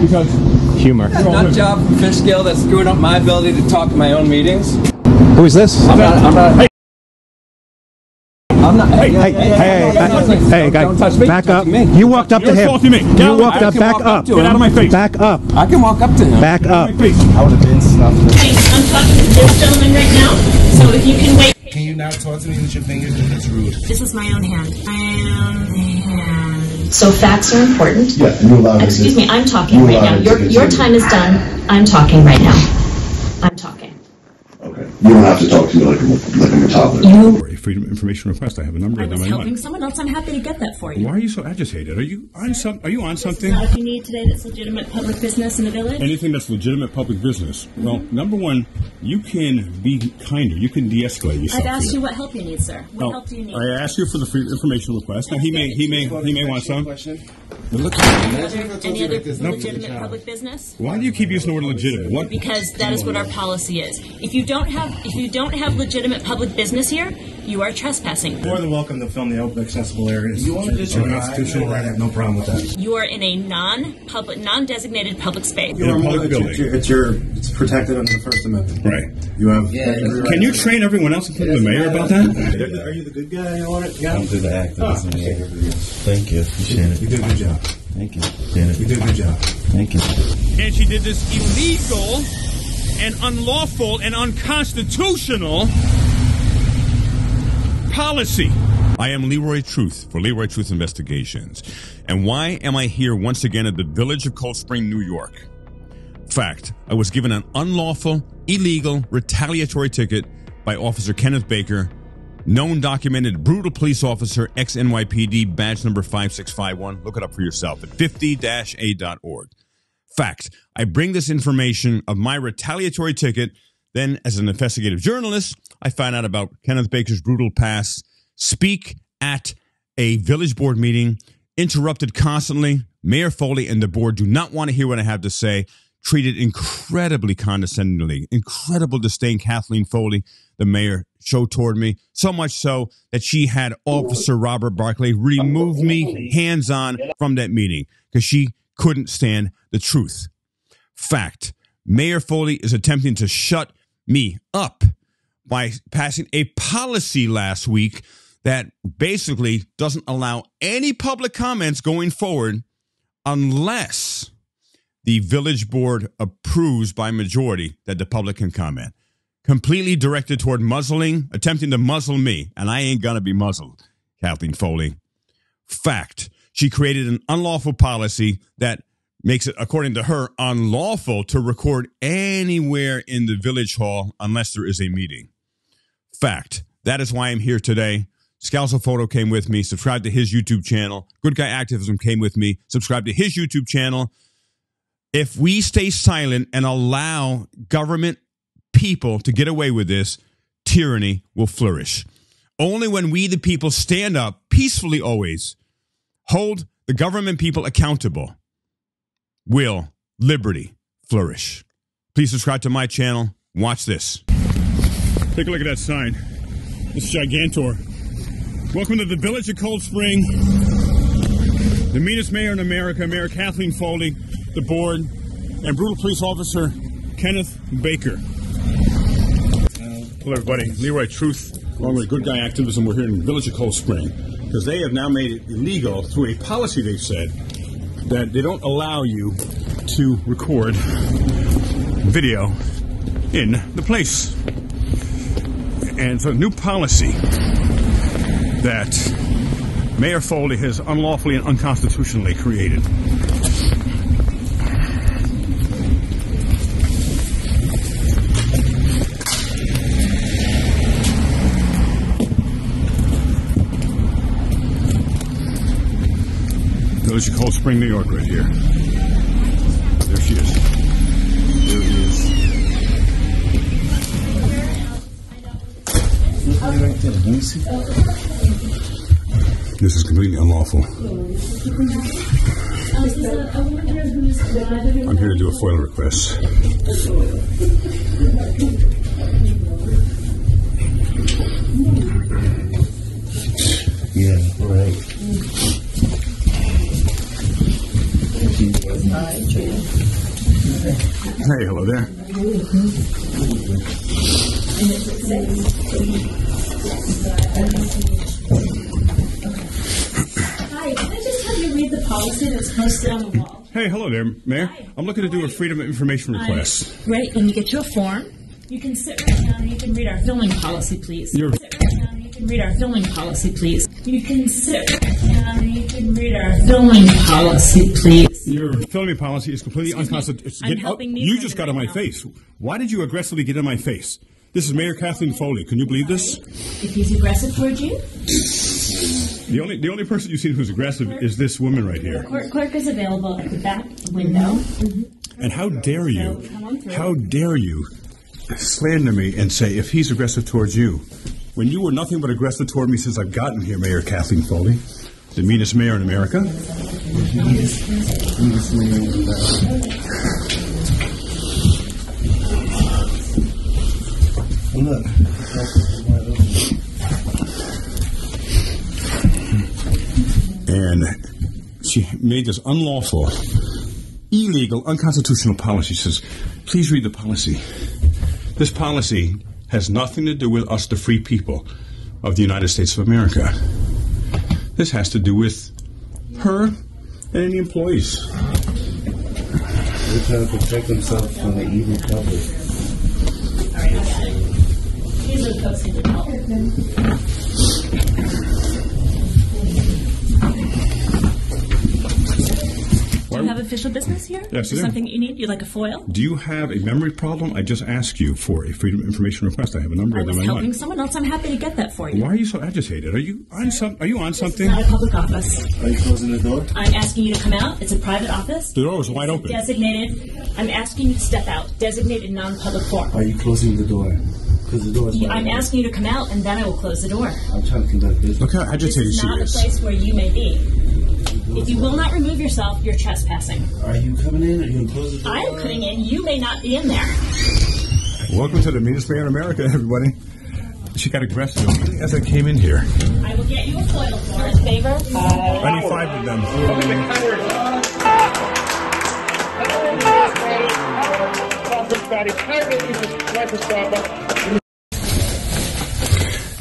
because humor. It's not job from fish scale that's screwing up my ability to talk to my own meetings. Who is this? I'm not. Hey, guy, don't touch me. back up. Me. You walked up to him. You walked up. Back up. Get out of my face. Back up. I can walk up to him. Back up. I would have been stuffed. Okay, I'm talking to this gentleman right now, so if you can wait. Can you not talk to me with your fingers? That's rude. This is my own hand. So facts are important. Yeah, and you're allowed. Excuse me, I'm talking right now. Your time is done. I'm talking right now. I'm talking. Okay. You don't have to talk to me like I'm a toddler. Freedom of information request. I have a number. I was helping someone else. I'm happy to get that for you. Why are you so agitated? Are you on something? Not if you need today that's legitimate public business in the village. Anything that's legitimate public business. Well, number one, you can be kinder. You can de-escalate yourself. I've asked you what help you need, sir. What help do you need? I asked you for the freedom of information request. Now he may want some. Any other legitimate public business? Why do you keep using the word legitimate? What? Because that is what our policy is. If you don't have legitimate public business here, you are trespassing. More than welcome to film the open accessible areas. You want to just constitutional right? I have no problem with that. You are in a non-designated public space. In a public building. It's protected under the First Amendment. Right. You have. Can you train everyone else, including the mayor, about that? Are you the good guy? You want it? Yeah. I'll do the activism. Thank you. Appreciate it. You did a good job. Thank you. You did a good job. Thank you. And she did this illegal and unlawful and unconstitutional policy. I am Leroy Truth for Leroy Truth Investigations. And why am I here once again at the village of Cold Spring, New York? Fact, I was given an unlawful, illegal, retaliatory ticket by Officer Kenneth Baker, known documented brutal police officer, EX-NYPD, badge number 5651. Look it up for yourself at 50-a.org. Fact, I bring this information of my retaliatory ticket. Then, as an investigative journalist, I found out about Kenneth Baker's brutal past, speak at a village board meeting, interrupted constantly. Mayor Foley and the board do not want to hear what I have to say, treated incredibly condescendingly, incredible disdain Kathleen Foley, the mayor, showed toward me, so much so that she had Officer Robert Barkley remove me hands-on from that meeting because she couldn't stand the truth. Fact, Mayor Foley is attempting to shut me up by passing a policy last week that basically doesn't allow any public comments going forward unless the village board approves by majority that the public can comment. Completely directed toward muzzling, attempting to muzzle me, and I ain't gonna be muzzled, Kathleen Foley. Fact, she created an unlawful policy that makes it, according to her, unlawful to record anywhere in the village hall unless there is a meeting. Fact, that is why I'm here today. Scalzo Photo came with me. Subscribe to his YouTube channel. Good Guy Activism came with me. Subscribe to his YouTube channel. If we stay silent and allow government people to get away with this, tyranny will flourish. Only when we, the people, stand up peacefully always, hold the government people accountable, will liberty flourish. Please subscribe to my channel. Watch this. Take a look at that sign. It's Gigantor. Welcome to the village of Cold Spring. The meanest mayor in America, Mayor Kathleen Foley, the board, and brutal police officer Kenneth Baker. Hello, everybody. Leroy Truth, along with Good Guy Activism. We're here in the village of Cold Spring because they have now made it illegal through a policy they've said that they don't allow you to record video in the place. And it's a new policy that Mayor Foley has unlawfully and unconstitutionally created. Village of Cold Spring, New York, right here. There she is. There he is. This is completely unlawful. I'm here to do a FOIL request. Yeah, right. Hey, hello there. Hi, can I just have you read the policy that's posted on the wall? Hey, hello there, Mayor. Hi. I'm looking to do a Freedom of Information request. Right, let me get you a form. You can sit right down and you can read our filming policy, please. Sit right down and you can read our filming policy, please. You can sit right down and you can read our filming policy, please. Your filming policy is completely unconstitutional. You just got in my face. Why did you aggressively get in my face? This is Mayor Catherine Foley. Can you believe this? If he's aggressive towards you? The only person you've seen who's aggressive is this woman right here. The clerk is available at the back window. And how dare you slander me and say if he's aggressive towards you, when you were nothing but aggressive toward me since I've gotten here, Mayor Kathleen Foley, the meanest mayor in America. Look. And she made this unlawful, illegal, unconstitutional policy. She says, please read the policy. This policy has nothing to do with us, the free people of the United States of America. This has to do with her and any employees. They're trying to protect themselves from the evil public. These are posted to help. Do you have official business here? Yes, Is there something you need? You'd like a FOIL? Do you have a memory problem? I just asked you for a Freedom of Information request. I have a number of them. I was helping someone else. I'm happy to get that for you. Why are you so agitated? Are you on something? This is not a public office. Are you closing the door? I'm asking you to come out. It's a private office. The door was wide open. Designated. I'm asking you to step out. Designated non-public forum. Are you closing the door? Because the door is wide I'm open. asking you to come out, and then I will close the door. I'm trying to conduct business. Look how agitated This is she not a is. place where you may be. If you will not remove yourself, you're trespassing. Are you coming in? Are you going to close the door? I am coming in. You may not be in there. Welcome to the meanest mayor in America, everybody. She got aggressive as I came in here. I will get you a FOIL for in favor. I need 5 of them.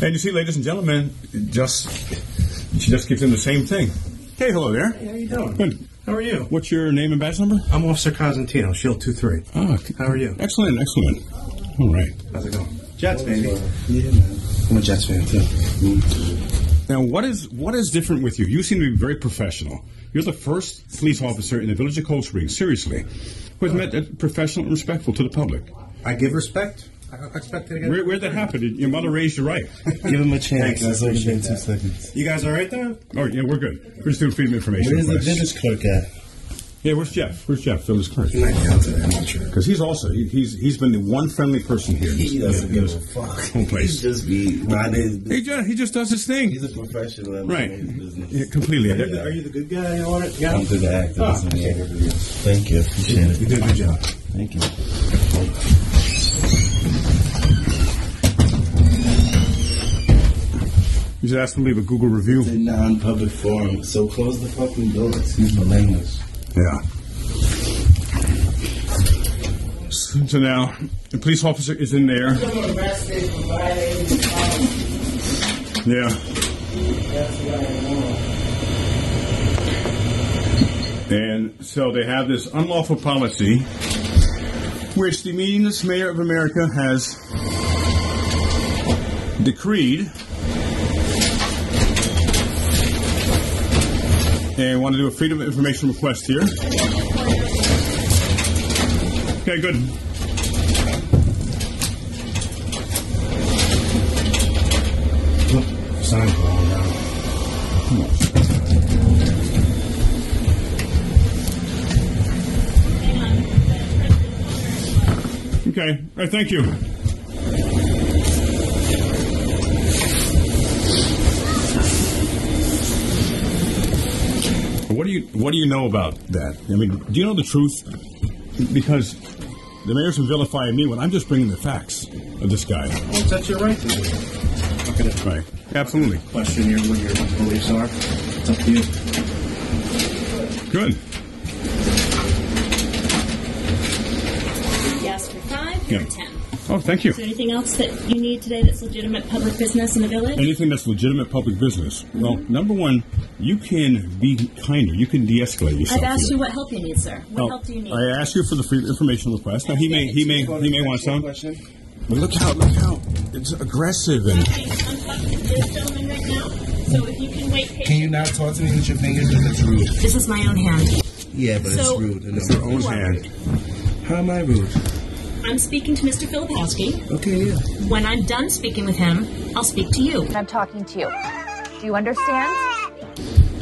And you see, ladies and gentlemen, she just gives him the same thing. Hey, hello there. How are you doing? Good. How are you? What's your name and badge number? I'm Officer Cosentino, Shield 23. Ah, How are you? Excellent, excellent. All right. How's it going? Jets, baby. Yeah, man. I'm a Jets fan, too. Now, what is different with you? You seem to be very professional. You're the first police officer in the village of Cold Springs, seriously, who has met professional and respectful to the public. I give respect. I expect to get Where'd that happen? Did your mother raise you right? Give him a chance. Thanks, I appreciate It's only been 2 that. seconds. You guys all right there? Oh, yeah, we're good. We're just doing freedom of information. Where's the requests. village clerk at? Yeah, where's Jeff? Where's Jeff? Phillips clerk. He might be out today. I'm not sure. Because he's also he's been the one friendly person here. He doesn't give a fuck. Whole place. He's just be minding his business. He just does his thing. He's a professional at Right. minding his business. Yeah, completely. Are you the good guy? You want it? Yeah. I'm through the actor. Oh, Listen, okay. yeah. Thank you. Appreciate it. You did a good job. Thank you. You just asked him to leave a Google review. It's a non-public forum, so close the fucking door. Excuse my language. Yeah. So now, the police officer is in there. Yeah. And so they have this unlawful policy, which the meanest mayor of America has decreed. And I want to do a freedom of information request here. Okay, good. Sign falling down. Okay, all right, thank you. What do you know about that? I mean, do you know the truth? Because the mayor's been vilifying me when I'm just bringing the facts of this guy. Well, that's your right to do. I'm not going to Right, absolutely. question what your beliefs are. It's up to you. Good. here Yeah. at 10. Oh, thank you. Is there anything else that you need today that's legitimate public business in the village? Anything that's legitimate public business. Well, number one, you can be kinder. You can de-escalate yourself. I've asked here. you what help you need, sir. What help do you need? I asked you for the free information request. Now he may want some. But look how it's aggressive and. Okay, I'm talking to this gentleman right now. So if you can wait patiently. Can you not talk to me with your fingers because it's rude? This is my own hand. Yeah, but So- it's rude. It's your own hand. How am I rude? I'm speaking to Mr. Filipowski. Okay, yeah. When I'm done speaking with him, I'll speak to you. I'm talking to you. Do you understand?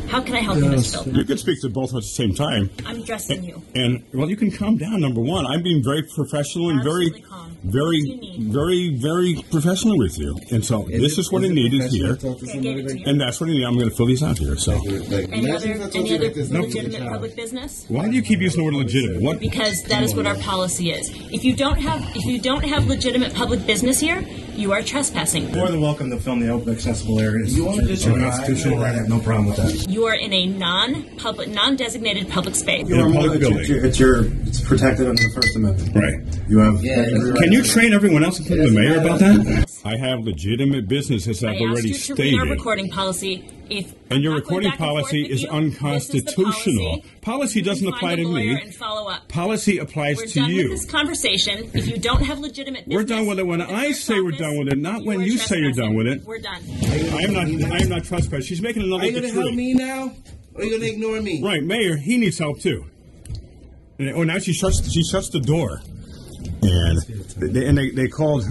How can I help you, Mr. Filipowski? You can speak to both at the same time. I'm addressing you. And well, you can calm down. Number one, I'm being very professional and Absolutely calm. very professional with you. And so this is what I need is here, Okay, I gave it to you. and that's what I need. I'm going to fill these out here. So Any other legitimate public business? why do you keep using the word legitimate? What? Because that is what our policy is. If you don't have legitimate public business here, you are trespassing. More than welcome to film the open accessible areas. You want to just It's a constitutional right. I have no problem with that. You are in a non-designated public space. In a public building. It's protected under the First Amendment. Right. You have. Can you train everyone else, including the mayor, about that? I have legitimate business, as I've I asked already you to read stated. our recording policy. And your recording policy is unconstitutional. Policy doesn't apply to me. And follow up. Policy applies We're to done you. with this conversation. If you don't have legitimate business, We're done with it when in the I clerk's say we're office, done with it, not when are you say you're done with it. We're done. I am not trespassing. She's making another Are you going to help decree. me now? Or are you going to ignore me? Right, Mayor, he needs help too. And now she shuts the door. And they called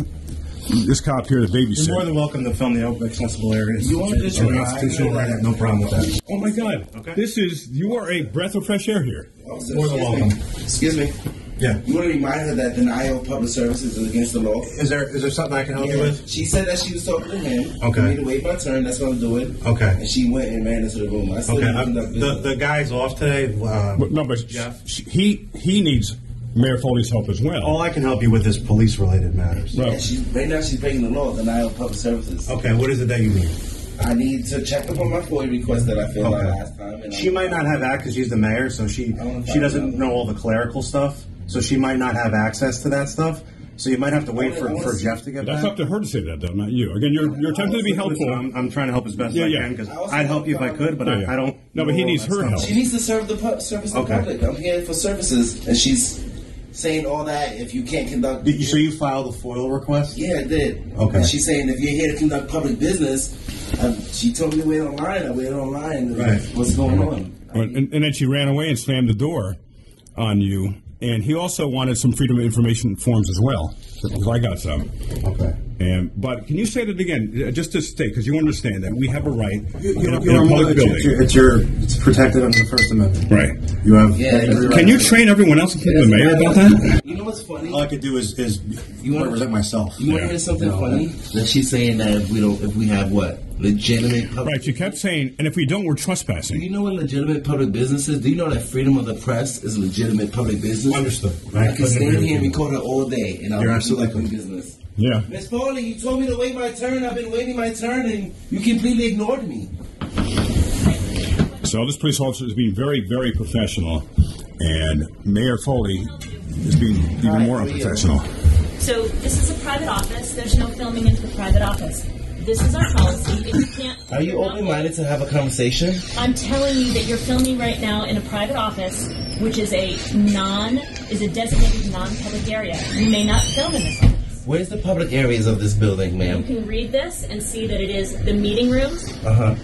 this cop here to You're babysit. more than welcome to film the open accessible areas. You want to just It's a constitutional right. I have no problem with that. Oh my God! Okay. You are a breath of fresh air here. More than welcome. Excuse me. Yeah. You want to remind her that denial of public services is against the law? Is there something I can help you with? She said that she was talking to him. Okay. For me to wait my turn. That's what I'm doing. Okay. And she went and ran into the room. I still Okay. didn't conduct business. The guy's off today. But Jeff? he needs Mayor Foley's help as well. All I can help you with is police-related matters. Well, Yeah, right now she's breaking the law, denial of public services. Okay. What is it that you need? I need to check up on my FOIA request that I filled out Okay. last time. And She might not have access because she's the mayor, so she doesn't know all the clerical stuff. So she might not have access to that stuff. So you might have to wait for Jeff to get that's back. up to her to say that, though, not you. Again, you're attempting to be helpful. Listen, I'm trying to help as best Yeah, as I yeah. can because I'd help you if I could, but I don't. No, but he know needs all that her stuff. help. She needs to serve the service of the Okay. public. I'm here for services, and she's saying all that if you can't conduct. So you filed a FOIL request? Yeah, I did. Okay. And she's saying if you're here to conduct public business, she told me to wait online. I waited online. Right. What's going on? And then she ran away and slammed the door on you. And he also wanted some Freedom of Information forms as well, because I got some. Okay. But can you say that again, just to state, because you understand that we have a right in a You're public building. It's protected under the First Amendment. Right. You have. Yeah. Can you train everyone else, including the mayor, about that? You know what's funny? All I could do is You wanna- represent myself. You want to hear something funny? That she's saying that if we have what? Legitimate public. Right. She kept saying, and if we don't, we're Do trespassing. you know what legitimate public business is? Do you know that freedom of the press is legitimate public business? Understood. I can stand here and record her all day, and I'll You're be absolutely public correct. business. Yeah. Miss Foley, you told me to wait my turn. I've been waiting my turn, and you completely ignored me. So this police officer is being very, very professional, and Mayor Foley is being even more unprofessional. So this is a private office. There's no filming into the private office. This is our policy. If you can't, Are you open-minded to have a conversation? I'm telling you that you're filming right now in a private office, which is a designated non-public area. You may not film in this office. Where's the public areas of this building, You ma'am? can read this and see that it is the meeting rooms. Uh-huh.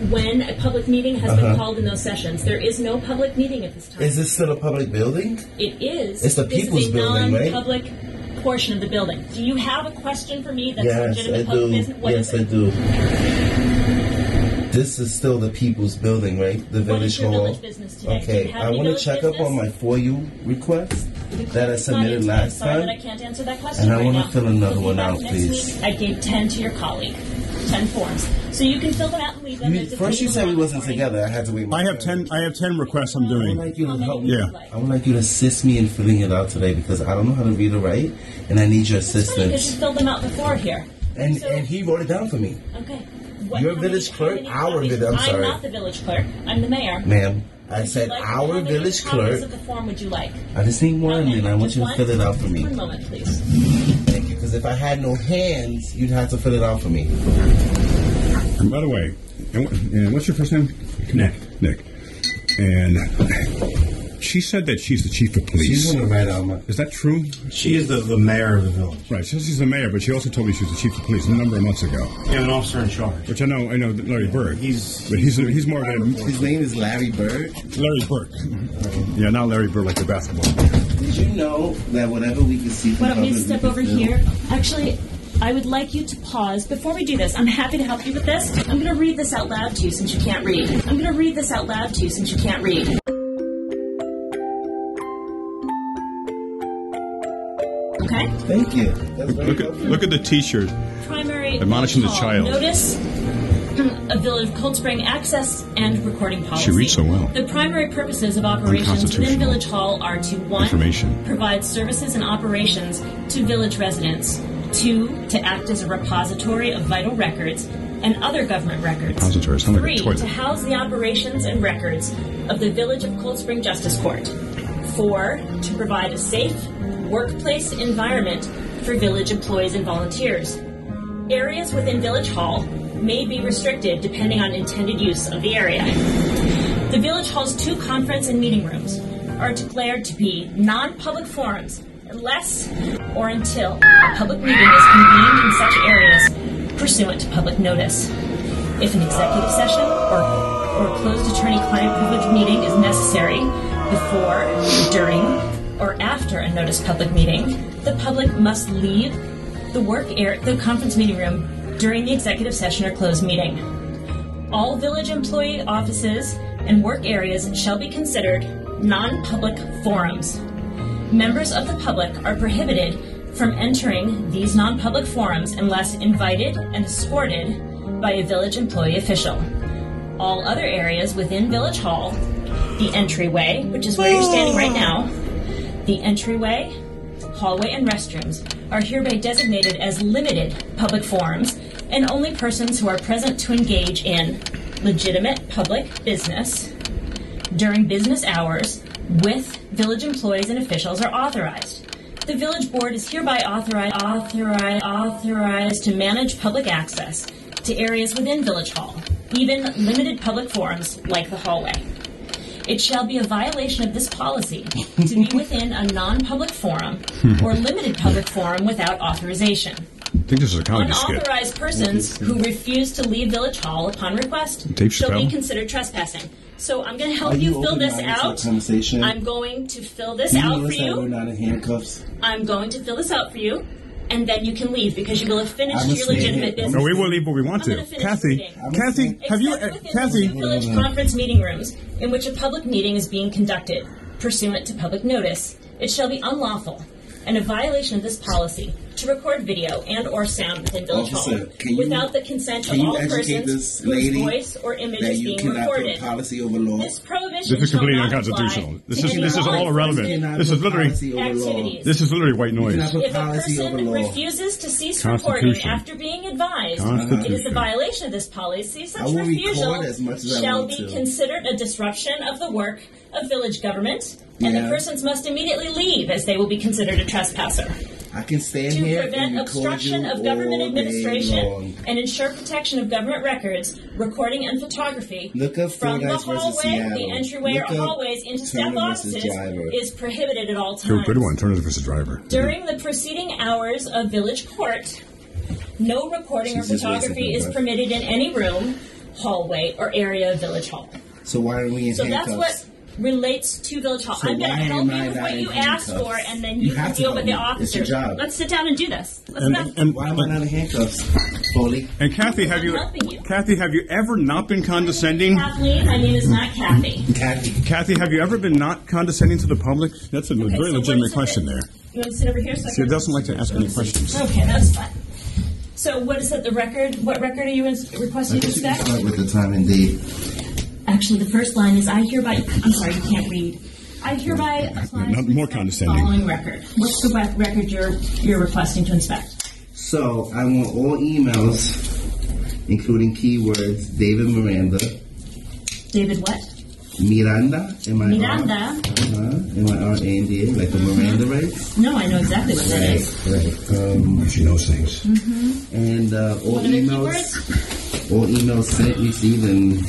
When a public meeting has been called in those sessions, there is no public meeting at this time. Is this still a public building? It is. It's the This people's is a building, right? non-public portion of the building. Do you have a question for me that's Yes, legitimate I public do. business? What Yes, is I it? do. This is still the people's building, right? The What village is your hall. village business today? Do Okay, you have I any want to village check up on my business? FOIA request that I It's not submitted in- last I'm sorry time. that I can't answer that question And I right wanna now. fill another If you one left out, next please. week, I gave 10 to your colleague. 10 forms. So you can fill them out and leave them. First you said we wasn't together. I had to wait. my I have turn. 10 requests I'm I would doing. like you to help me. Yeah. I would like you to assist me in filling it out today because I don't know how to read or write, and I need your It's funny because you assistance. filled them out before here. And So- and he wrote it down for me. Okay. You're how village how clerk? how Our village- I'm sorry. I'm not the village clerk. I'm the mayor. Ma'am, I said Like, our how many village copies clerk. of the form would you like? I just need one, and I want you to Just fill it one? out for me. One moment, please. Thank you. Because if I had no hands, you'd have to fill it out for me. And by the way, and what's your first name? Nick. And she said that she's the chief of police. She's going to write out my... Is that true? She is the mayor of the village. Right, she says she's the mayor, but she also told me she was the chief of police a number of months ago. Yeah, an officer in charge. Which I know Larry Bird. He's more of a... His name is Larry Bird? Larry Bird. Yeah, not Larry Bird like the basketball. Did you know that whatever we can see from Why don't we public, step we over can film? here? Actually, I would like you to pause. Before we do this, I'm happy to help you with this. I'm going to read this out loud to you since you can't read. Okay? Thank you. That's very helpful. Look at the T-shirt. Primary Admonishing the call, child. Notice a Village of Cold Spring access and recording policy. She reads so well. The primary purposes of operations within Village Hall are to 1. Information. Provide services and operations to village residents. 2. To act as a repository of vital records and other government records. Repository, sounds like a 3. toilet. To house the operations and records of the Village of Cold Spring Justice Court. 4. To provide a safe workplace environment for village employees and volunteers. Areas within Village Hall may be restricted depending on intended use of the area. The Village Hall's 2 conference and meeting rooms are declared to be non-public forums unless or until a public meeting is convened in such areas pursuant to public notice. If an executive session or closed attorney-client privilege meeting is necessary before, during, or after a noticed public meeting, the public must leave the conference meeting room during the executive session or closed meeting. All village employee offices and work areas shall be considered non-public forums. Members of the public are prohibited from entering these non-public forums unless invited and escorted by a village employee official. All other areas within Village Hall, the entryway, which is where you're standing right now, the entryway, hallway, and restrooms are hereby designated as limited public forums, and only persons who are present to engage in legitimate public business during business hours with village employees and officials are authorized. The village board is hereby authorized to manage public access to areas within Village Hall, even limited public forums like the hallway. It shall be a violation of this policy to be within a non-public forum or limited public forum without authorization. I think this is a comedy skit. Unauthorized persons who refuse to leave Village Hall upon request Dave shall be Chappelle? considered trespassing. So I'm going to help you fill this out. I'm going to fill this out for We're you. not in handcuffs. I'm going to fill this out for you, and then you can leave because you will have finished your stay legitimate here. business. No, we will leave what we want I'm to. gonna finish Kathy, this Kathy, have you, Except within Kathy? the village conference meeting rooms in which a public meeting is being conducted, pursuant to public notice, it shall be unlawful and a violation of this policy to record video and or sound within Village Hall without the consent of all persons whose voice or image is being recorded. Policy over law. This prohibition This is shall completely not unconstitutional. apply This to is any all law irrelevant. enforcement This is literally activities. this is literally white noise. cannot put If a policy over person law. refuses to cease recording Constitution. after being advised it is a Constitution. violation of this policy, such I will refusal record as much as I shall want be to. considered a disruption of the work of village government, and the Yeah. persons must immediately leave as they will be considered a trespasser. I can stand To here prevent and record obstruction you of government all day administration long. and ensure protection of government records, recording and photography Look up from the Fordyce versus hallway, Seattle. the entryway, Look or up hallways into staff Turner versus offices Driver. is prohibited at all times. You're a good one, Turner versus Driver. During the preceding hours of village court, no recording She's or just wasting photography her is breath. permitted in any room, hallway, or area of village hall. So why are we in So handcuffs? that's what relates to village hall. So I'm going to why help am you I with not what in you asked handcuffs? for, and then You you can have to deal with help the me. It's officer. your job. Let's sit down and do this. Let's go. Why am I not in handcuffs, Foley? And Kathy, have you, I'm helping you. Kathy, have you ever not been condescending? Kathleen, my name is not Kathy. Kathy, have you ever been not condescending to the public? That's a Okay, very so legitimate what is question it? there. You want to sit over here? So I She can- doesn't like to ask any questions. Okay, that's fine. So what is it, the record? What record are you requesting to inspect? Start with the time and date. Actually, the first line is, I'm sorry, you can't read. I hereby apply Not more the condescending. following record. What's the record you're requesting to inspect? So I want all emails, including keywords, David Miranda, David what? Miranda, Miranda. M-I-R-A-N-D-A, like the Miranda rights. No, I know exactly what that is. Right. She knows things. And all What are the emails sent, received, and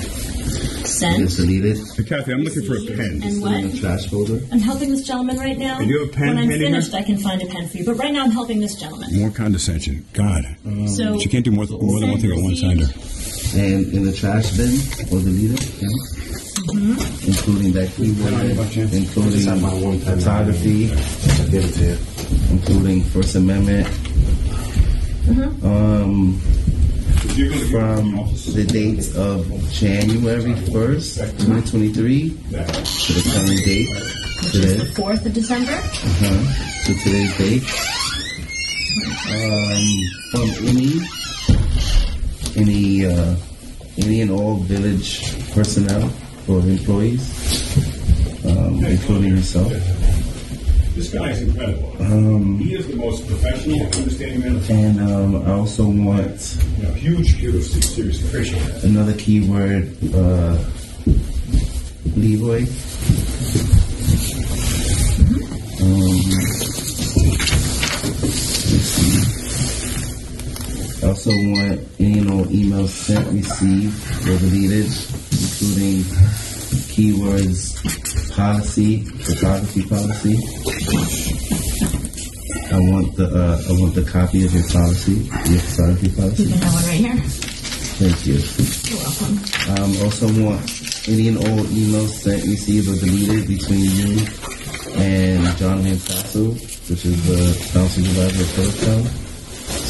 Sent. just deleted. Hey, Kathy, I'm looking for a pen. And In what? the trash folder. I'm helping this gentleman right now. And you have a pen When I'm handy finished, here? I can find a pen for you. But right now, I'm helping this gentleman. More condescension. God. So She can't do more than one thing at one time. And in the trash bin, or deleted, including that keyword, including photography, including First Amendment, from the dates of January 1st, 2023 to the current date, which is the 4th of December. to today's date, from any and all village personnel or employees, including yourself. This guy is incredible. He is the most professional, understanding man. And I also want Huge kudos to you. Seriously, appreciate that. another keyword, Leroy. Let's see. I also want any and all emails sent, received, or deleted, including keywords policy, photography policy. I want the copy of your policy, your photography You policy. can have one right here. Thank you. You're welcome. Also want any and all emails sent, received, or deleted between you and John Paso, which is the town supervisor of Phillips.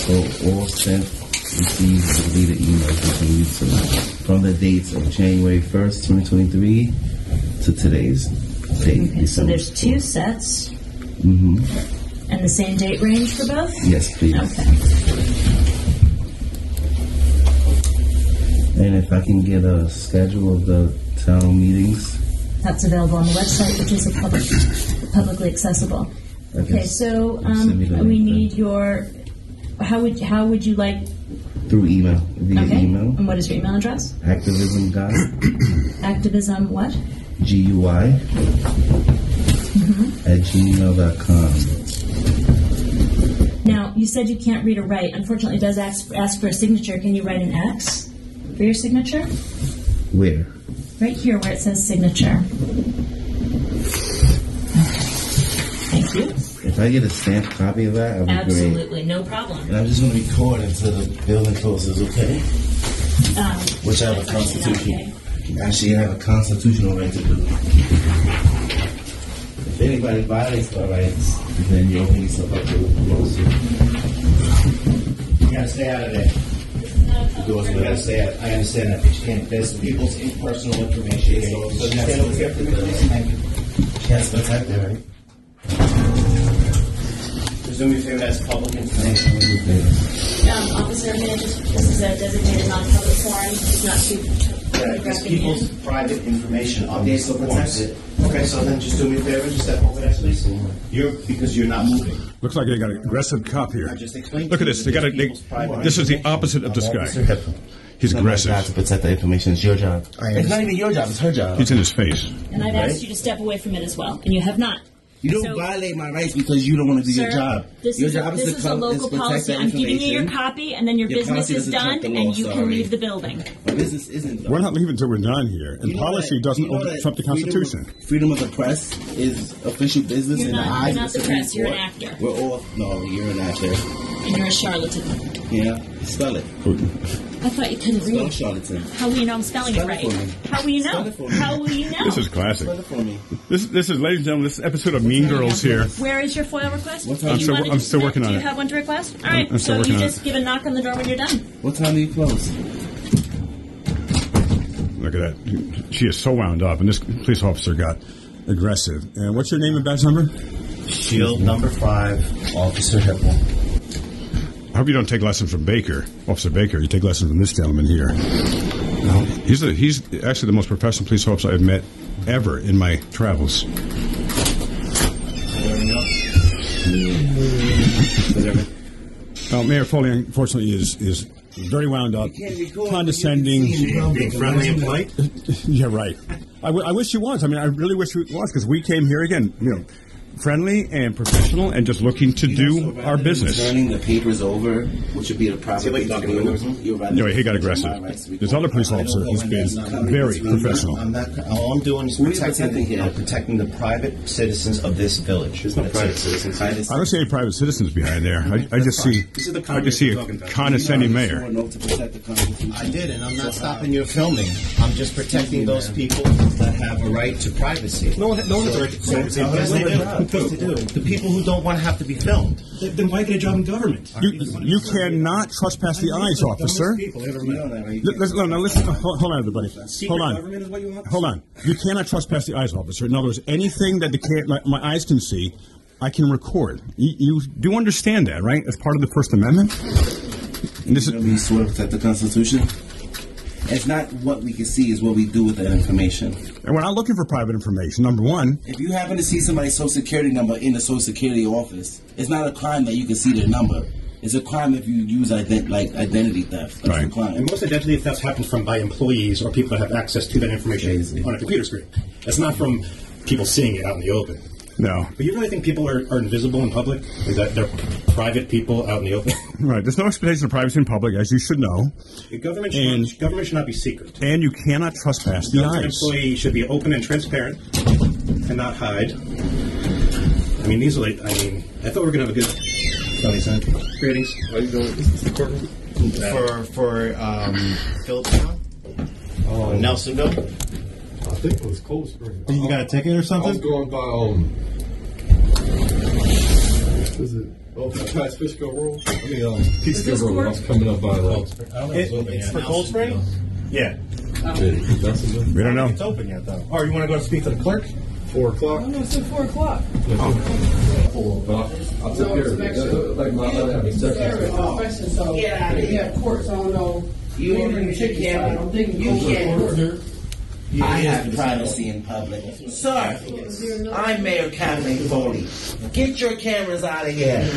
So all sent, received, or deleted emails between you two from the dates of January 1st, 2023 to today's date. Okay, so there's 2 sets. And the same date range for both? Yes, please. Okay. And if I can get a schedule of the town meetings. That's available on the website, which is publicly accessible. Okay, so we need your. How would you like? Through email. Via email. And what is your email address? Activism guy. Activism what? GUI at gmail.com. Now, you said you can't read or write. Unfortunately, it does ask for a signature. Can you write an X for your signature? Where? Right here where it says signature. Thank you. If I get a stamped copy of that, that would be great. Absolutely, no problem. And I'm just going to record until the building closes, okay? Which I have a constitution. Okay. Actually, I have a constitutional right to do. If anybody violates my rights, then you'll open yourself up to a lawsuit. You gotta stay out of there. You gotta stay out. I understand that, but you can't. There's people's personal information. So stand over here for me, please. Thank you. Yes, that's out there, right? Just do me a favor, that's public information. Officer, this is a designated non-public forum. It's not too. It's people's private information on these so forms. protect it. Okay, so then just do me a favor, just step over there, please. Because you're not moving. Looks like they got an aggressive cop here. I just explained. Look at this. This is the opposite of this guy. He's aggressive. Not to protect the information. It's your job. It's not even your job. It's her job. He's in his face. And I've asked you to step away from it as well, and you have not. You don't violate my rights because you don't want to do your job. Your job This is is to a come local protect policy. that I'm giving you your information. copy, and then your business policy is doesn't done, trump the and law, you can sorry. leave the building. My business isn't done. We're not leaving until we're done here. And policy doesn't trump the Constitution. Freedom of the press is official business You're in the not- eyes you're of the not the Supreme press, you're an Court. actor. We're all no, you're an actor. And you're a charlatan. Yeah, spell it. I thought you couldn't Spell read. charlatan. How will you know I'm spelling Spell it it right? for me. How will you know? Spell it for me. How will you know? This is classic. Spell it for me. This is, ladies and gentlemen, this episode of Mean Girls here. Where is your FOIL request? What time? Do you want I'm to still submit? working on Do it. you have one to request? All right, I'm still so working you on just it. give a knock on the door when you're done. What time do you close? Look at that. She is so wound up, and this police officer got aggressive. And what's your name and badge number? Shield number 5, Officer Hipple. I hope you don't take lessons from Baker, Officer Baker. You take lessons from this gentleman here. No, he's actually the most professional police officer I've met ever in my travels. Mayor Foley, unfortunately, is very wound up, condescending. Being friendly and polite? Yeah, right. I wish she was. I mean, I really wish she was, because we came here again, friendly and professional and just looking to do our business. Turning the papers over, which would be the proper thing to do. He got aggressive. This other police officer has been very professional. All I'm doing is protecting the private citizens of this village. There's no private citizens. I don't see any private citizens behind there. I just see a condescending mayor. I did, and I'm not stopping you filming. I'm just protecting those people that have a right to privacy. No one has a right to privacy. Yes, they do. The people who don't want to have to be filmed. Then why get a job in government? You cannot trespass the eyes, officer. No, listen. Hold on, everybody. Hold on. You cannot trespass the eyes, officer. In other words, anything that my eyes can see, I can record. You do understand that, right? As part of the First Amendment? And this is we sort of protect the Constitution. It's not what we can see, it's what we do with that information. And we're not looking for private information, number one. If you happen to see somebody's Social Security number in the Social Security office, it's not a crime that you can see their number. It's a crime if you use identity theft. That's right. a crime. And most identity thefts happen by employees or people that have access to that information on a computer screen. It's not from people seeing it out in the open. No. But you really think people are invisible in public? That they're private people out in the open? Right. There's no expectation of privacy in public, as you should know. Government should not be secret. And you cannot trespass the eyes. An employee should be open and transparent and not hide. I mean, I thought we were going to have a good Greetings. How are you doing? For Phillips Nelsonville? I think it was Cold Spring. You got a ticket or something? I was going by, is it, past Fishkill Road? Peekskill Road. I was coming up by, It's for Cold Spring? Yeah. We don't know. It's open yet, though. Or you want to go speak to the clerk? 4 o'clock? I'm going to say 4 o'clock. I'll take care of it. Like my other Get out of here. Courts, I don't know. You can't. I have privacy in public. Sir, I'm Mayor Catherine Foley. Get your cameras out of here.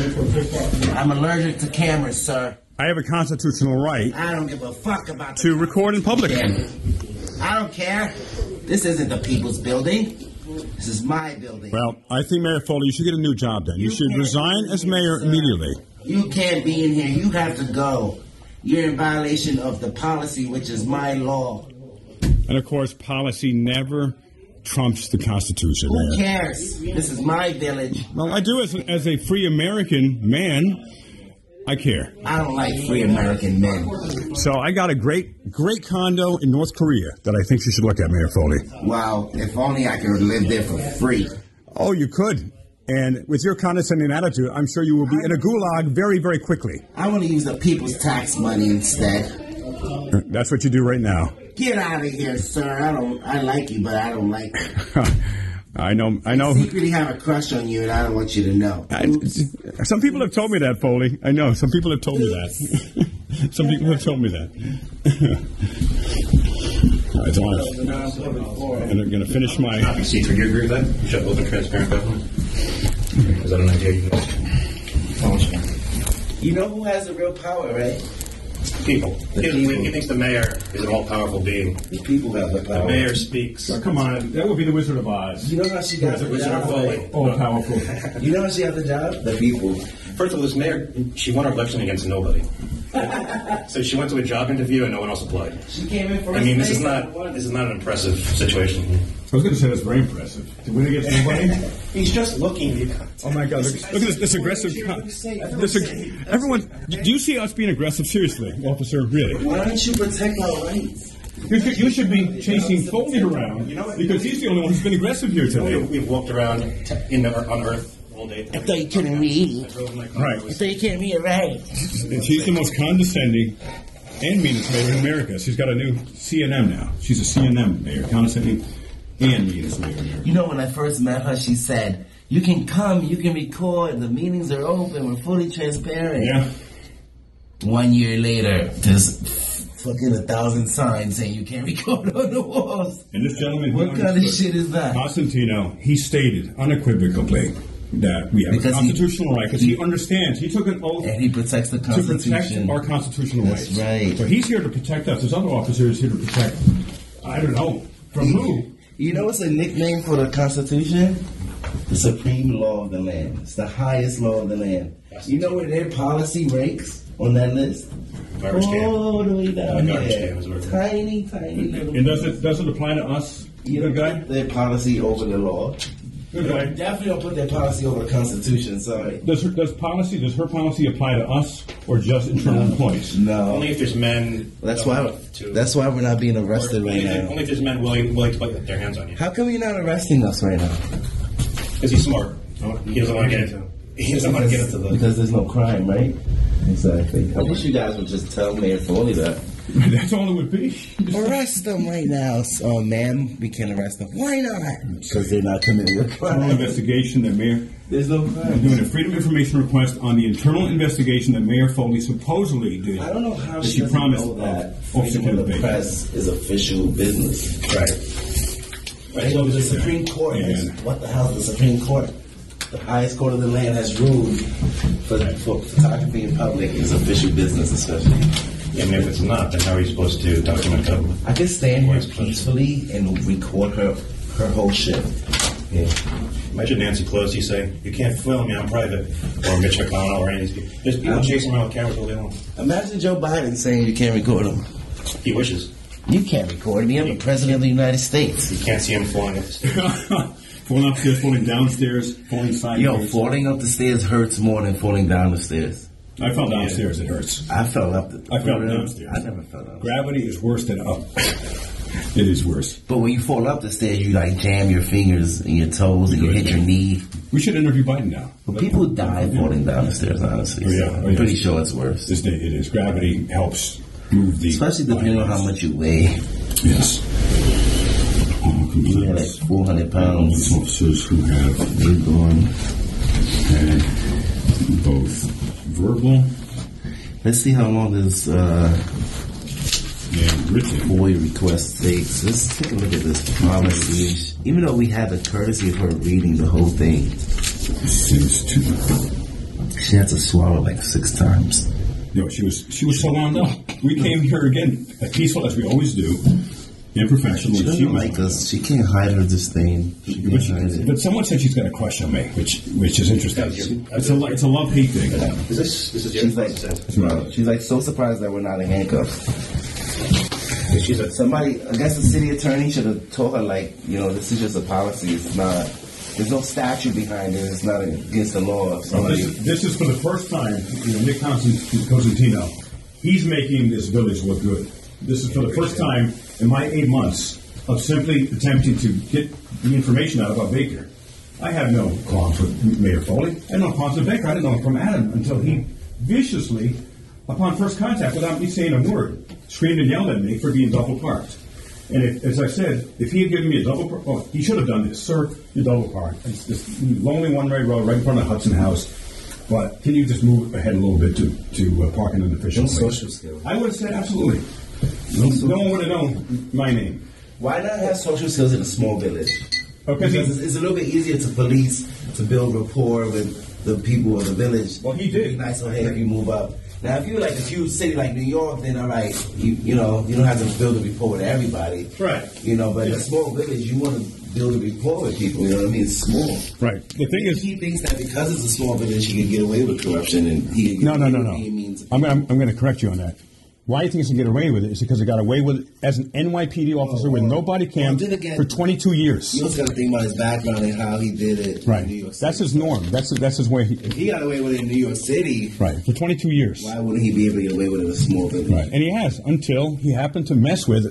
I'm allergic to cameras, sir. I have a constitutional right. I don't give a fuck about to record in public. I don't care. This isn't the people's building. This is my building. Well, I think, Mayor Foley, you should get a new job then. You should resign as mayor immediately. You can't be in here. You have to go. You're in violation of the policy, which is my law. And, of course, policy never trumps the Constitution. Who cares? This is my village. Well, I do as a free American man. I care. I don't like free American men. So I got a great condo in North Korea that I think you should look at, Mayor Foley. Wow, if only I could live there for free. Oh, you could. And with your condescending attitude, I'm sure you will be in a gulag very, very quickly. I want to use the people's tax money instead. That's what you do right now. Get out of here, sir. I like you, but I don't like you. I know. I secretly have a crush on you, and I don't want you to know. Some people have told me that, Foley. I know. Some people have told me that. Some people have told me that. It's on. And I'm going to finish my... Do you agree with that? You should have open, transparent government? Is that an idea you can... You know who has the real power, right? People. He thinks the mayor is an all-powerful being. The people have the power. The mayor speaks. Oh, come on, that would be the Wizard of Oz. You know how she got the Wizard of Foley. All-powerful. You know how she got the job? The people. First of all, this mayor, she won her election against nobody. So she went to a job interview and no one else applied. She came in first. I mean, this is not an impressive situation. I was going to say that's very impressive. To win against nobody? He's just looking. Oh my God! Look at this aggressive. Everyone, do you see us being aggressive? Seriously, officer, really? Why don't you protect our rights? You should be chasing Foley around, because he's the only one who's been aggressive here today. We've walked around on Earth all day. I thought you couldn't read. Right. I thought you can't read, right? And she's the most condescending and meanest mayor in America. She's got a new CNM now. She's a CNM mayor, condescending and meanest mayor in America. You know, when I first met her, she said, "You can come, you can record. The meetings are open. We're fully transparent." Yeah. 1 year later, there's fucking 1,000 signs saying you can't record on the walls. And this gentleman, what kind of shit is that? Costantino, he stated unequivocally that we have a constitutional right, because he understands. He took an oath and he protects the Constitution. To protect our constitutional rights. Right. So he's here to protect us. There's other officers here to protect, I don't know, from who? You know what's a nickname for the Constitution? The supreme law of the land. It's the highest law of the land. You know where their policy ranks on that list? All the way down there. Tiny little. And does it apply to us? You don't put their policy over the law. Good guy. Definitely don't put their policy over the Constitution. Sorry. Does her policy apply to us or just internal employees? No. Only if there's men. That's why we're not being arrested right now. Only if there's men willing to put their hands on you. How come you're not arresting us right now? Because he's smart. He doesn't want to get into. He doesn't want to get into the. Because there's no crime, right? Exactly. I wish you guys would just tell Mayor Foley that. That's all it would be. Arrest them right now. Oh, ma'am, we can't arrest them. Why not? Because they're not committing a crime. Internal investigation that Mayor... There's no crime. I'm doing a Freedom of Information request on the internal investigation that Mayor Foley supposedly did. I don't know how she promised know that freedom of the press is official business. Right. So the Supreme Court what the hell is the Supreme Court? The highest court of the land has ruled for photography in public is official business, especially. And if it's not, then how are you supposed to document government? I can stand here peacefully and record her whole shit. Yeah. Imagine Nancy Pelosi say, "You can't film me, I'm private," or Mitch McConnell or any of these people. There's people chasing around with cameras all day long. Imagine Joe Biden saying you can't record him. He wishes. You can't record me. I'm the president of the United States. You can't see him falling up the stairs. Falling upstairs, falling downstairs, falling sideways. Yo, falling up the stairs hurts more than falling down the stairs. I fell downstairs. It hurts. I fell downstairs. I never fell down. Gravity is worse than up. It is worse. But when you fall up the stairs, you like jam your fingers and your toes and you hit your knee. We should interview Biden now. But people die falling down the stairs, honestly. I'm pretty sure it's worse. It is. Gravity helps move the... Especially depending on how much you weigh. Yes. You're like 400 pounds. Officers who have had both verbal. Let's see how long this FOIA request takes. Let's take a look at this policy. Even though we had the courtesy of her reading the whole thing, she had to swallow like 6 times. No, she was so wound up. We came here again, as peaceful as we always do. And professional. She doesn't like us. She can't hide her disdain. But someone said she's going to crush on me, which is interesting. It's a love-hate thing. She's like so surprised that we're not in handcuffs. Somebody, I guess the city attorney should have told her, like, this is just a policy. It's not. There's no statute behind it. It's not against the law. This is for the first time. Nick Cosentino, he's making this village look good. This is for the first time in my 8 months of simply attempting to get the information out about Baker. I had no qualms with Mayor Foley. I had no qualms with Baker. I didn't know him from Adam until he viciously, upon first contact, without me saying a word, screamed and yelled at me for being double parked. And as I said, if he had given me a double park, he should have done this. Sir, you're double parked. It's this lonely one-way road right in front of the Hudson House. But can you just move ahead a little bit to park in an official place? Social skills. I would have said absolutely. No one would have known my name. Why not have social skills in a small village? Okay, because it's a little bit easier to police, to build rapport with the people of the village. Well, he did. Be nice, hey, if you move up. Now, if you're like a huge city like New York, then all right, you don't have to build a rapport with everybody. Right. But in a small village, you want to build a rapport with people. You know what I mean? It's small. Right. The thing is, he thinks that because it's a small village, he can get away with corruption, and No. I'm going to correct you on that. Why he thinks he can get away with it is because he got away with it as an NYPD officer with no body cam for 22 years. You also got to think about his background and how he did it in New York City. That's his norm. That's his way. If he got away with it in New York City, right, for 22 years. Why wouldn't he be able to get away with it in a small village? Right, and he has until he happened to mess with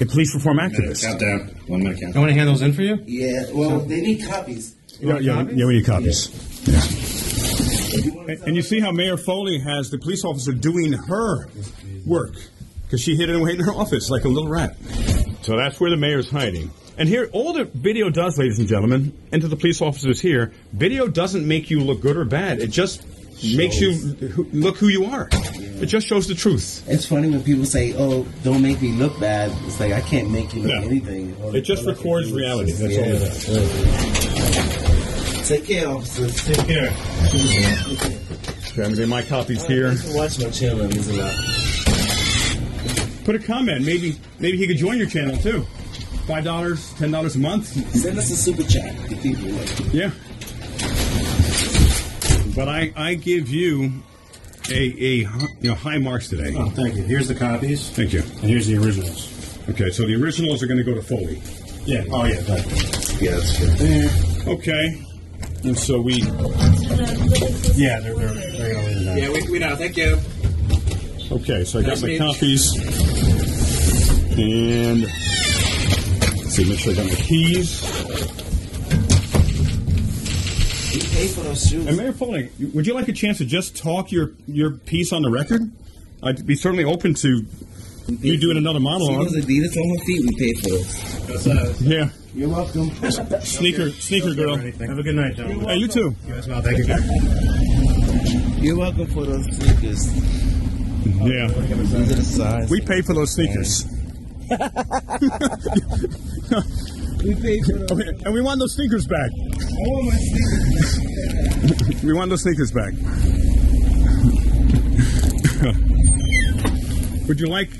a police reform activist. Countdown. 1 minute countdown. I want to hand those in for you? Yeah, well, they need copies. Yeah, we need copies. Yeah. And you see how Mayor Foley has the police officer doing her work. Because she hid it away in her office like a little rat. So that's where the mayor's hiding. And here, all the video does, ladies and gentlemen, and to the police officers here, video doesn't make you look good or bad. It just makes you look who you are. It just shows the truth. It's funny when people say, "Oh, don't make me look bad." It's like I can't make you look anything. It just records reality. That's all it does. Take care, officers. Take care. Okay, I'm getting my copies here. Watch my channel. It means a lot. Put a comment. Maybe he could join your channel too. $5, $10 a month. Send us a super chat. The people. Yeah. But I give you a high marks today. Oh, thank you. Here's the copies. Thank you. And here's the originals. Okay, so the originals are going to go to Foley. Yeah. Oh, yeah. Definitely. Yeah, that's good. Okay. And so we... Yeah, they're going to leave it. Yeah, we know. Thank you. Okay, so I got my copies. And... Let's see, make sure I got my keys. You pay for those shoes. And Mayor Foley, would you like a chance to just talk your piece on the record? I'd be certainly open to you doing another monologue. She was Adidas on her feet. We paid for those. Yeah. You're welcome. Sneaker girl. Have a good night, John. Hey, you too. You as well. Thank you. You're welcome for those sneakers. Yeah. These are the size. We pay for those sneakers. We paid for those. Okay, and we want those sneakers back. I want my sneakers. We want those sneakers back. Would you like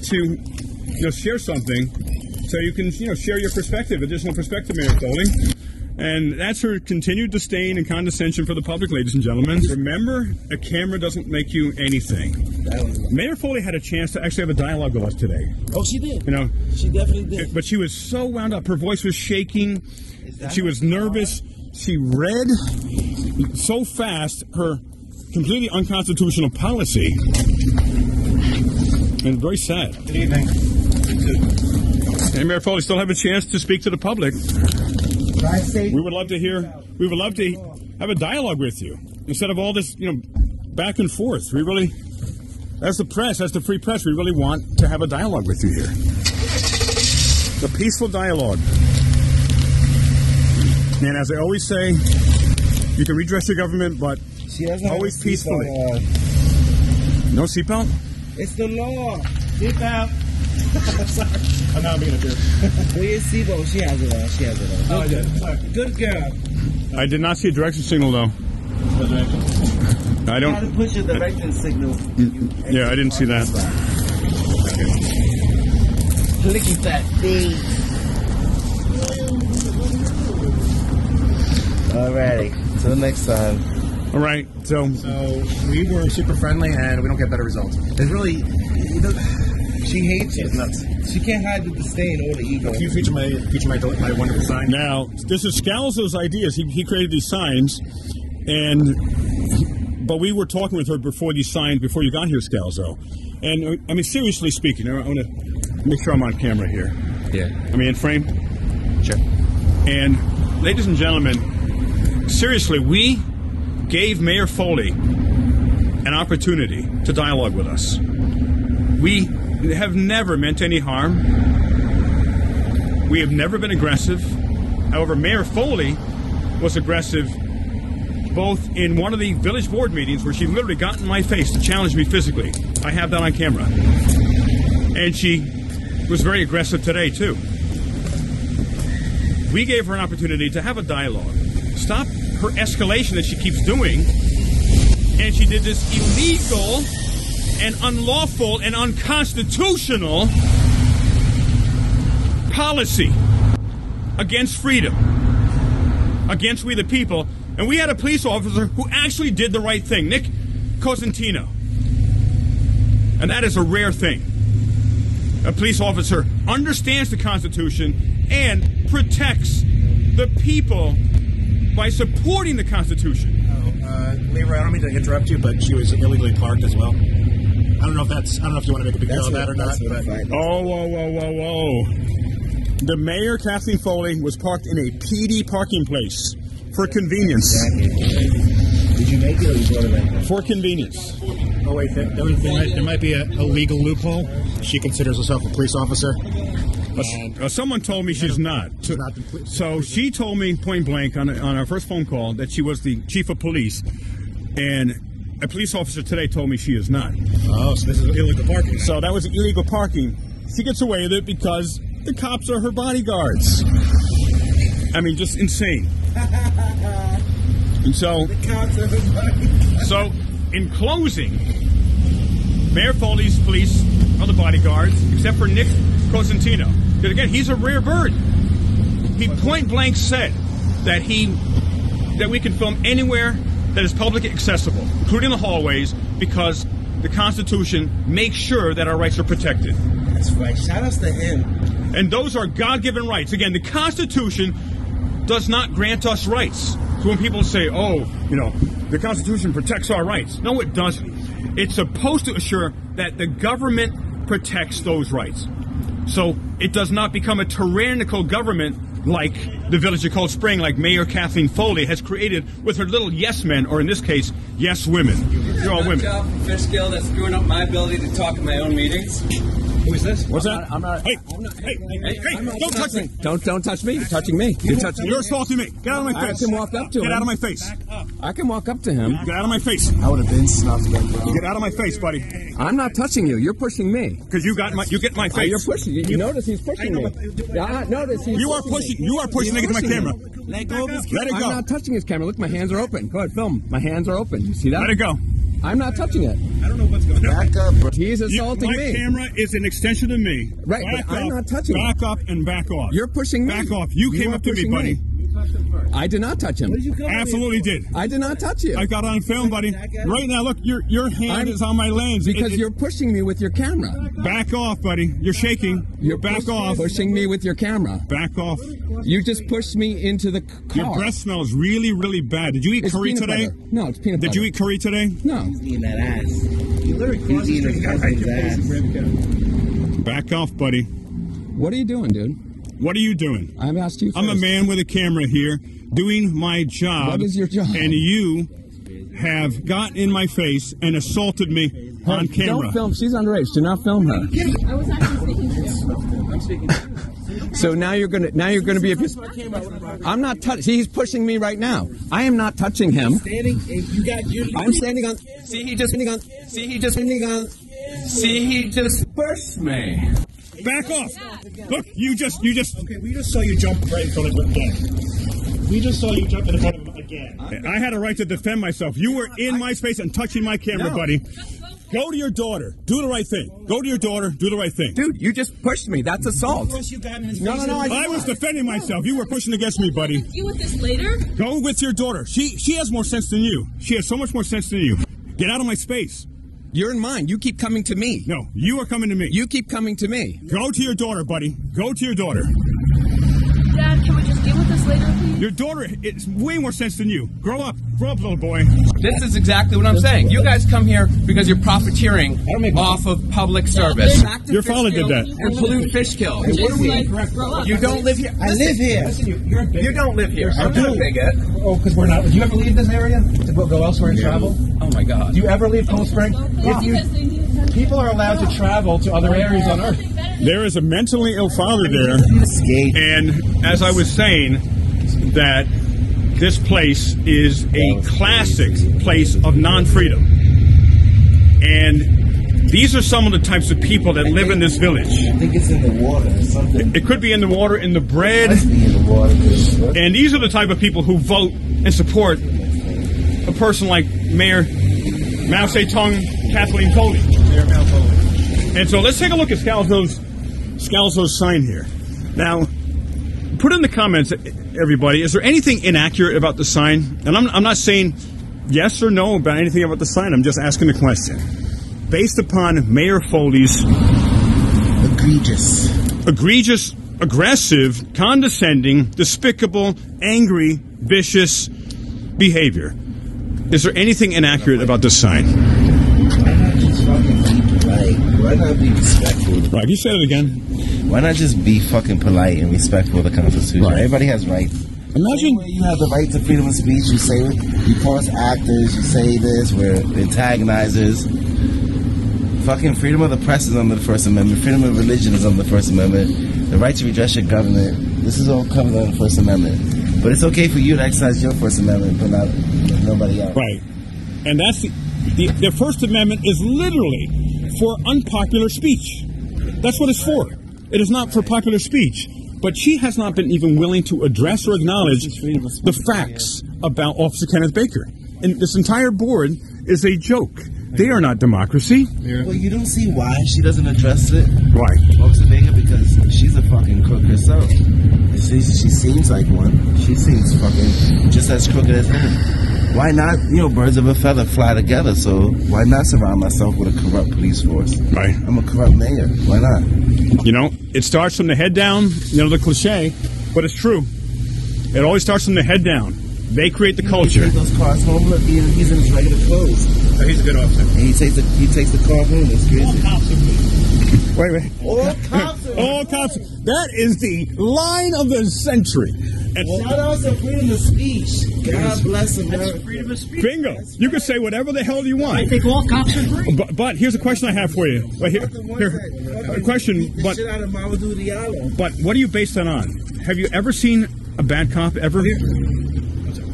to share something so you can share your perspective, additional perspective, Mayor Foley? And that's her continued disdain and condescension for the public, ladies and gentlemen. Remember, a camera doesn't make you anything. Mayor Foley had a chance to actually have a dialogue with us today. Oh, she did. She definitely did. But she was so wound up. Her voice was shaking. She was nervous. She read so fast her completely unconstitutional policy. And very sad. Good evening. Hey, Mayor Foley, still have a chance to speak to the public. We would love to have a dialogue with you instead of all this, back and forth. We really, as the press, as the free press, we really want to have a dialogue with you here. A peaceful dialogue. And as I always say, you can redress your government, but always peacefully. No seatbelt? It's the law. Seatbelt. Sorry. I'm not being a jerk. Where is seatbelt? She has it on. She has it on. Oh, I did. Sorry. Good girl. I did not see a direction signal, though. I don't. You gotta push a direction signal. Yeah, I didn't see that. Look at that thing. Alrighty. Till next time. All right. So we were super friendly, and we don't get better results. There's really, she hates it. Nuts. She can't hide the disdain or the ego. Can you feature my wonderful sign? Now, this is Scalzo's ideas. He created these signs, but we were talking with her before these signs, before you got here, Scalzo. And I mean, seriously speaking, I want to make sure I'm on camera here. Yeah. I mean, in frame? Sure. And ladies and gentlemen, seriously, we gave Mayor Foley an opportunity to dialogue with us. We have never meant any harm. We have never been aggressive. However, Mayor Foley was aggressive both in one of the village board meetings where she literally got in my face to challenge me physically. I have that on camera. And she was very aggressive today, too. We gave her an opportunity to have a dialogue. Stop her escalation that she keeps doing. And she did this illegal and unlawful and unconstitutional policy against freedom, against we the people. And we had a police officer who actually did the right thing, Nick Cosentino. And that is a rare thing. A police officer understands the Constitution and protects the people by supporting the Constitution. Leroy, I don't mean to interrupt you, but she was illegally parked as well. I don't know if you want to make a big deal of that or not. Whoa. The mayor, Kathleen Foley, was parked in a PD parking place for convenience. Did you make it or you brought it back? For convenience. Oh, wait, there might be a legal loophole. She considers herself a police officer. Someone told me she's not. So she told me point blank on our first phone call that she was the chief of police. And a police officer today told me she is not. Oh, so this is illegal parking. So that was illegal parking. She gets away with it because the cops are her bodyguards. I mean, just insane. And so in closing, Mayor Foley's police are the bodyguards, except for Nick Cosentino. Because again, he's a rare bird. He point blank said that we can film anywhere that is publicly accessible, including the hallways, because the Constitution makes sure that our rights are protected. That's right. Shout outs to him. And those are God-given rights. Again, the Constitution does not grant us rights. So when people say, oh, you know, the Constitution protects our rights. No, it doesn't. It's supposed to assure that the government protects those rights. So it does not become a tyrannical government like the village of Cold Spring, like Mayor Kathleen Foley has created with her little yes men, or in this case, yes women. You're all women. Fish scale that's screwing up my ability to talk in my own meetings. Who is this? What's that? Hey, don't touch me. Don't touch me. You're touching me. You're assaulting me. Get out of my face. I can walk up to him. Get out of my face. I can walk up to him. Get out of my face. I would have been snuffed then, bro. Get out of my face, buddy. I'm not touching you. You're pushing me. Because you get my face. You're pushing. You notice he's pushing me. Notice he's You are pushing me into my camera. Let go of his camera. Let it go. I'm not touching his camera. Look, my hands are open. Go ahead, film. My hands are open. You see that? Let it go. I'm not touching it. I don't know what's going on. Back up, bro. He's assaulting me. My camera is an extension of me. Right, but I'm not touching it. Back up and back off. You're pushing me. Back off. You came up to me, buddy. I did not touch him. Absolutely did. I did not touch you. I got on film, buddy. Right now, look, your hand is on my lens. Because you're pushing me with your camera. Back off, buddy. You're shaking. You're back off. Pushing me with your camera. Back off. You just pushed me into the car. Your breath smells really, really bad. Did you eat curry today? Butter. No, it's peanut butter. Did you eat curry today? No. He's eating that ass. You literally eating his ass. Back off, buddy. What are you doing, dude? What are you doing? I've asked you first. I'm a man with a camera here doing my job. What is your job? And you have gotten in my face and assaulted me on camera. Don't film. She's underage. Do not film her. I was actually speaking to you. I'm speaking to you. So now you're gonna be I'm not touching. See, he's pushing me right now. I am not touching him. I'm standing on. See, he just pushed me. Back off! Look, you just. Okay, we just saw you jump right in front of him again. We just saw you jump in front of him again. I had a right to defend myself. You were in my space and touching my camera, buddy. Go to your daughter. Do the right thing. Go to your daughter. Do the right thing. Dude, you just pushed me. That's assault. No. I was defending myself. You were pushing against me, buddy. You with this later? Go with your daughter. She has more sense than you. She has so much more sense than you. Get out of my space. You're in mine. You keep coming to me. No, you are coming to me. You keep coming to me. Go to your daughter, buddy. Go to your daughter. Dad, can we just deal with this later, please? Your daughter, it's way more sense than you. Grow up, little boy. This is exactly what I'm saying. You guys come here because you're profiteering off of public service. Your father did that. And pollute fish kill. You don't live here. I live here. Listen, you don't live here. I'm not a bigot. Oh, because we're not. Do you ever leave this area to go elsewhere and travel? Oh my God. Do you ever leave Cold Spring? People are allowed to travel to other areas on Earth. There is a mentally ill father there, and as I was saying, that this place is a classic place of non-freedom. And these are some of the types of people that live in this village. I think it's in the water or something. It could be in the water, in the bread. It must be in the water. And these are the type of people who vote and support a person like Mayor Mao Zedong Kathleen Foley. And so let's take a look at Scalzo's sign here. Now, put in the comments, everybody, is there anything inaccurate about the sign? And I'm not saying yes or no about anything about the sign. I'm just asking the question. Based upon Mayor Foley's egregious, aggressive, condescending, despicable, angry, vicious behavior, is there anything inaccurate about this sign? Why not be respectful? Right, you said it again. Why not just be fucking polite and respectful of the Constitution? Right. Everybody has rights. Imagine you have the right to freedom of speech. You say you call us actors. You say this. We're antagonizers. Fucking freedom of the press is under the First Amendment. Freedom of religion is under the First Amendment. The right to redress your government. This is all covered under the First Amendment. But it's okay for you to exercise your First Amendment, but not nobody else. Right. And that's the First Amendment is literally for unpopular speech. That's what it's for. It is not for popular speech. But she has not been even willing to address or acknowledge the facts about Officer Kenneth Baker. And this entire board is a joke. They are not democracy. Well, you don't see why she doesn't address it. Why? Officer Baker, because she's a fucking crook herself. She seems like one. She seems fucking just as crooked as him. Why not, birds of a feather fly together, so why not surround myself with a corrupt police force? Right. I'm a corrupt mayor. Why not? It starts from the head down, the cliche, but it's true. It always starts from the head down. They create the culture. He takes those cars home. Look, he's in his regular clothes. Oh, he's a good officer. And he takes the car home. It's crazy. All cops are Wait. All cops are all cops. That is the line of the century. Shout out to freedom of speech. God bless America. Freedom of speech. Bingo. You can say whatever the hell you want. I think all cops agree. But here's a question I have for you. A question. But shit out of Mamadou Diallo. But what do you base that on? Have you ever seen a bad cop ever?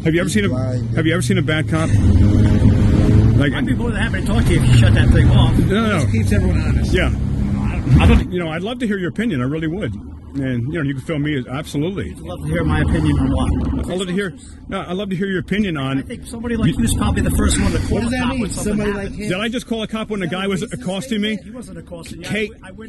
Have you ever seen a bad cop? Like, I'd be more than happy to talk to you if you shut that thing off. No. It keeps everyone honest. Yeah. I'd love to hear your opinion. I really would. And you can fill me absolutely. I'd love to hear my opinion on what? I'd love to hear your opinion on. I think somebody like you is probably the first one to call. What does that a cop mean? when Somebody happens. like him? Did I just call a cop when the guy was accosting me? He wasn't accosting you.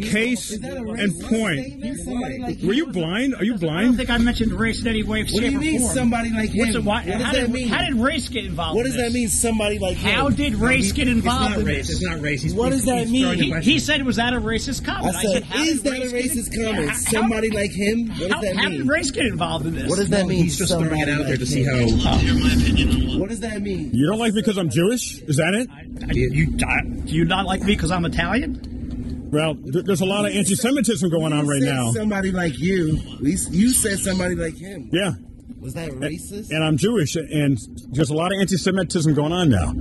Case and point. Were you blind? Are you I don't blind? think I mentioned race in any way. What do you mean, somebody like him? What does that mean? How did race get involved? What does that mean, somebody like him? How did race get involved in this? It's not race. What does that mean? He said it was that a racist comment. I said, is that a racist comment? Somebody like him? What does that mean? How did race get involved in this? What does that mean? He's just throwing it out there to see how. What does that mean? You don't like me because I'm Jewish? Is that it? Do you not like me because I'm Italian? Well, there's a lot of anti-Semitism going on right now. Somebody like you. At least you said somebody like him. Yeah. Was that racist? And I'm Jewish, and there's a lot of anti-Semitism going on now.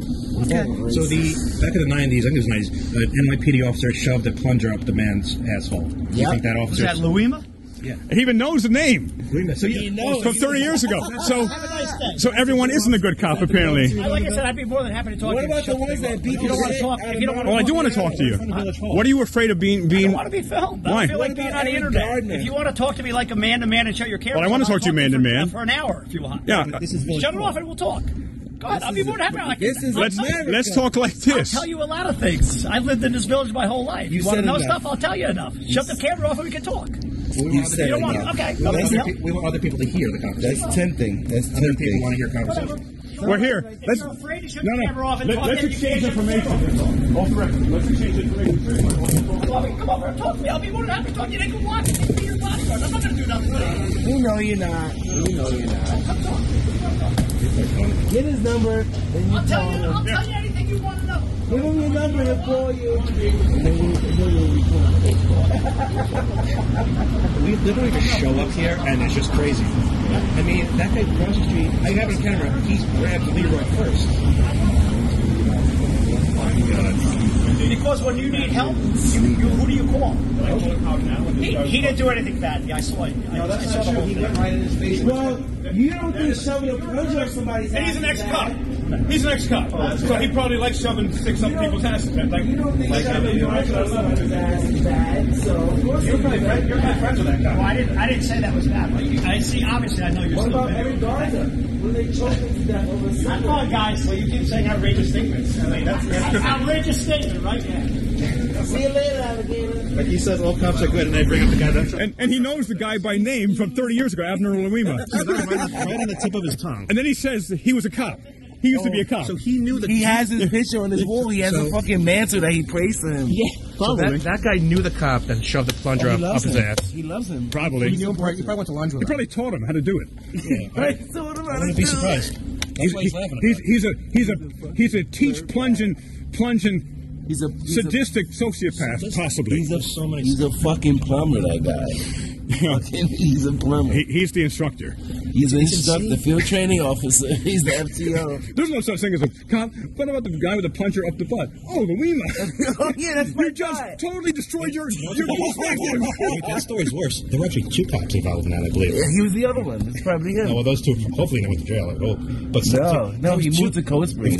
Okay. So back in the 90s, I think it was 90s, an NYPD officer shoved a plunger up the man's asshole. Do you think that officer... Was that Louima? Yeah. He even knows the name. So he knows. From 30 years ago. So everyone isn't a good cop, apparently. Like I said, I'd be more than happy to talk to you. What about the ones that beat you? Oh, I do want to talk to you. What are you afraid of being... I don't want to be filmed. Why? I feel like being on the internet. If you want to talk to me like a man-to-man and shut your camera... Well, I want to talk to you man-to-man. For an hour, if you want. Yeah. Shut it off and we'll talk. Go ahead. I'll be more than happy. Let's talk like this. I'll tell you a lot of things. I lived in this village my whole life. You want to know stuff? I'll tell you enough. Shut the camera off and we can talk. You said you don't want enough. Okay. We want other people to hear the conversation. That's tempting. Other people want to hear conversation. We're here. Let's exchange information. Off the record. Let's exchange information. Come over and talk to me. I'll be more than happy to talk to you. They can watch it. Be your bodyguard. I'm not going to do nothing to you. You know you're not. Come talk. Get his number. And I'll tell you anything you want to know. Give him your number and call you. We literally just show up here and it's just crazy. I mean, that guy across the street, I have it on camera, he grabbed Leroy first. Because when you need help, who do you call? He didn't do anything bad. I saw it. I saw the whole thing. He went right in his face. Well, you don't think shoving a plunger up somebody's ass. And he's an ex-cop. He's an ex-cop. So he probably likes shoving sticks up people's asses. Like, you don't think shoving a plunger up somebody's ass is bad. So you're probably friends with that guy. Well, I didn't say that was bad. I see. Obviously, I know you're. What still about Eric Garza? When they choked him to death over a Come on, guys. So you keep saying outrageous statements. I mean, that's outrageous statement, right? Yeah. See you later, alligator. Like he says all cops are good, and they bring up the guy that's and he knows the guy by name from 30 years ago, Abner Louima. right on the tip of his tongue. And then he says he was a cop. He used to be a cop. So he knew He has his picture on his wall. He has a fucking mantle that he prays to him. Yeah. So that guy knew the cop that shoved the plunger up his ass. He loves him. Probably. He probably went to lunch with He probably taught him how to do it. Yeah, I told him how to wouldn't do be surprised. That's why he's laughing. He's a teach plunging He's a sadistic sociopath, possibly. He's a fucking plumber, that guy. He's a plumber. He's the instructor. He's an instructor, the field training officer. He's the FTO. There's no such thing as a cop. What about the guy with the plunger up the butt? Oh, Louima. Oh, yeah, that's my You just totally destroyed your perspective. That story's worse. There were actually two cops involved in that, I believe. Yeah, he was the other one. It's probably him. Oh, well, those two hopefully went to jail. But no, he moved to Cold Spring.